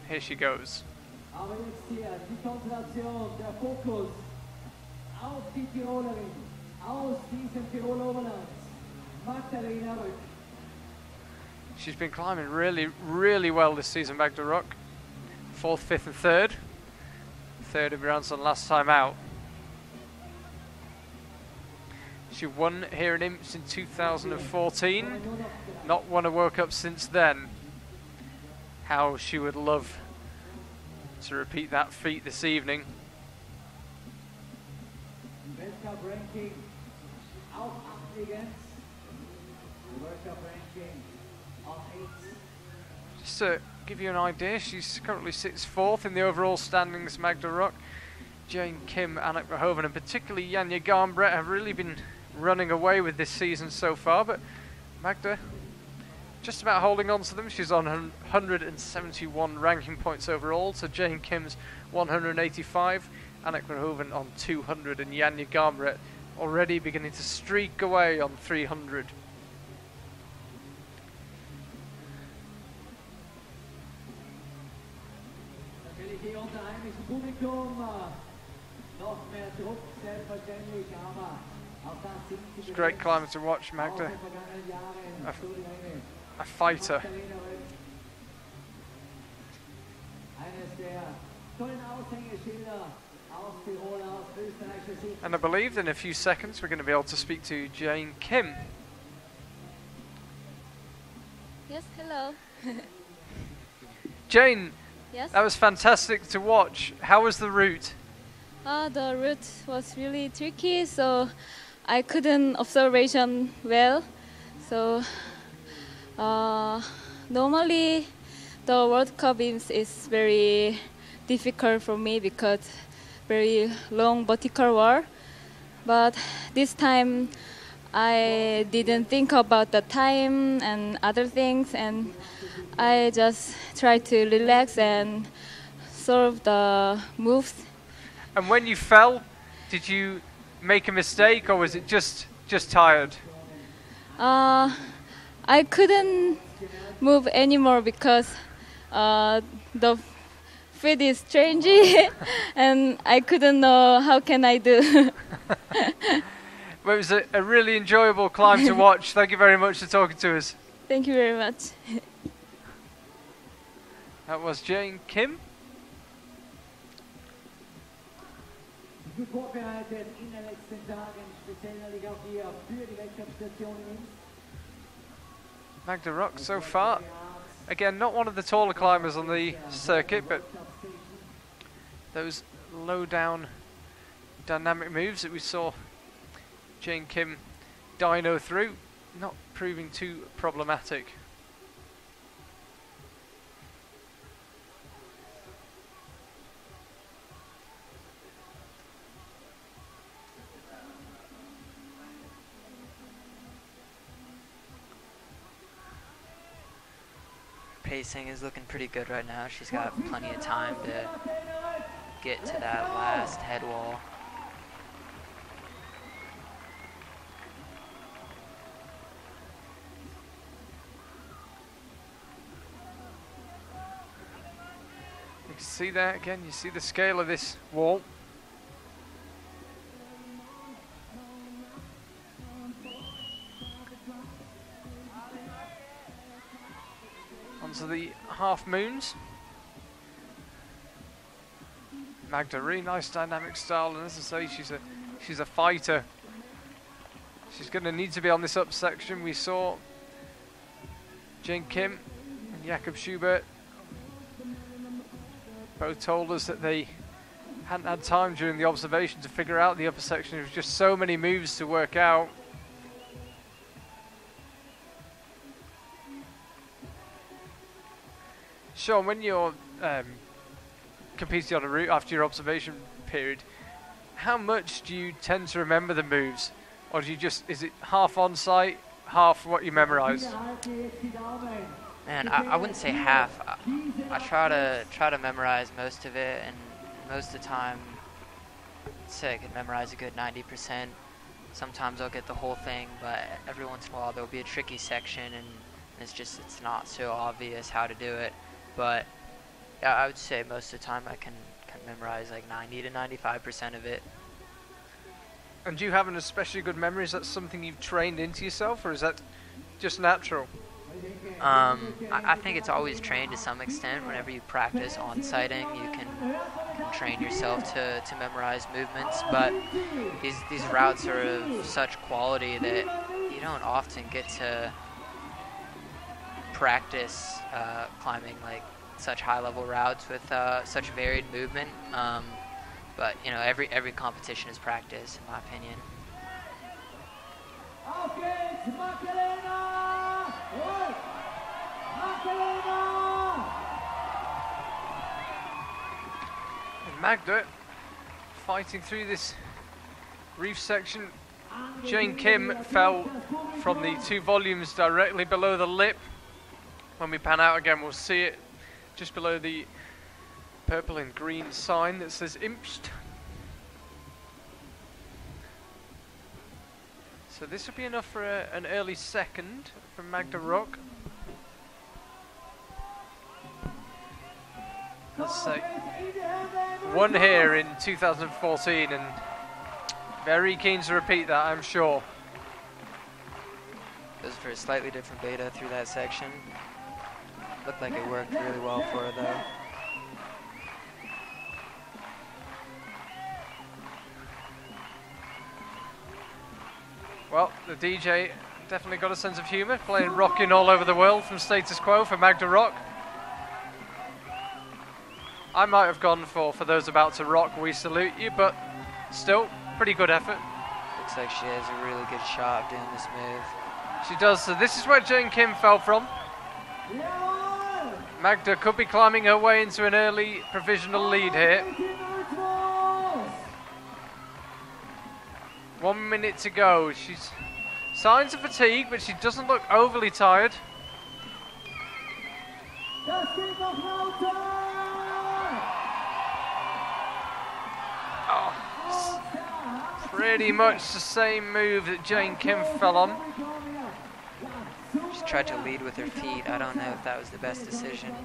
here she goes. Aber jetzt hier die Konzentration, der Fokus auf die Tirolerin aus diesem Tiroler Oberland, Magdalena Röck. She's been climbing really, really well this season, Magda Röck. 4th, 5th and 3rd. 3rd in Branson last time out. She won here in Imst in 2014. Not won a World Cup since then. How she would love to repeat that feat this evening. Weltcup ranking auch abliegend. World Cup ranking on 8. Just to give you an idea, she's currently sits 4th in the overall standings, Magda Röck. Jane Kim, Anna Verhoeven and particularly Janja Garnbret have really been running away with this season so far, but Magda just about holding on to them. She's on 171 ranking points overall, so Jane Kim's 185, Anna Verhoeven on 200 and Janja Garnbret already beginning to streak away on 300. Natürlich hier unter heimischem Publikum noch mehr Druck, selbstverständlich, aber auch das sind sie. It's a great climber to watch, Magda. A fighter. And I believe in a few seconds we're going to be able to speak to Jane Kim. Yes, hello. Jane, Yes. that was fantastic to watch. How was the route? The route was really tricky, so I couldn't observation well. So normally the World Cup is very difficult for me because very long vertical wall. But this time I didn't think about the time and other things, and I just tried to relax and solve the moves. And when you fell, did you make a mistake or was it just tired? I couldn't move anymore because the feet is changing and I couldn't know how can I do. Well, it was a really enjoyable climb to watch. Thank you very much for talking to us. Thank you very much. That was Jane Kim. Gut vorbereitet in den letzten Tagen, speziell natürlich auch hier für die Weltcup-Station in Imst. Magda Röck so far. Again, not one of the taller climbers on the circuit, but those low down dynamic moves that we saw Jane Kim dyno through, not proving too problematic. Pacing is looking pretty good right now. She's got plenty of time to get to that last head wall. You can see that again, you see the scale of this wall. Onto the half moons. Magda, really nice dynamic style, and as I say, she's a fighter. She's going to need to be on this up section. We saw Jane Kim and Jakob Schubert both told us that they hadn't had time during the observation to figure out the upper section. There was just so many moves to work out. Sean, when you're competing on a route after your observation period, how much do you tend to remember the moves? Or do you just, is it half on site, half what you memorize? Man, I wouldn't say half. I try to memorize most of it, and most of the time, I'd say I could memorize a good 90%. Sometimes I'll get the whole thing, but every once in a while there'll be a tricky section, and it's not so obvious how to do it. But Yeah, I would say most of the time I can memorize like 90 to 95% of it. And do you have an especially good memory? Is that something you've trained into yourself, or is that just natural? I think it's always trained to some extent. Whenever you practice on-sighting, you can train yourself to memorize movements, but these routes are of such quality that you don't often get to practice climbing like such high-level routes with such varied movement. But you know, every competition is practice, in my opinion. Okay, it's Magdalena Röck. Magdalena. And Magda fighting through this reef section. Jane Kim fell from the 2 volumes directly below the lip. When we pan out again, we'll see it just below the purple and green sign that says Imst. So this will be enough for an early second from Magda Röck. Let's say one here in 2014, and very keen to repeat that, I'm sure. Goes for a slightly different beta through that section. Looked like it worked really well for her though. Well, the DJ definitely got a sense of humour, playing Rockin' All Over the World from Status Quo for Magda Röck. I might have gone for those about to rock, we salute you, but still, pretty good effort. Looks like she has a really good shot of doing this move. She does, so this is where Jane Kim fell from. Magda could be climbing her way into an early provisional lead here. 1 minute to go. She's signs of fatigue, but she doesn't look overly tired. Oh, pretty much the same move that Jane Kim fell on. She tried to lead with her feet. I don't know if that was the best decision.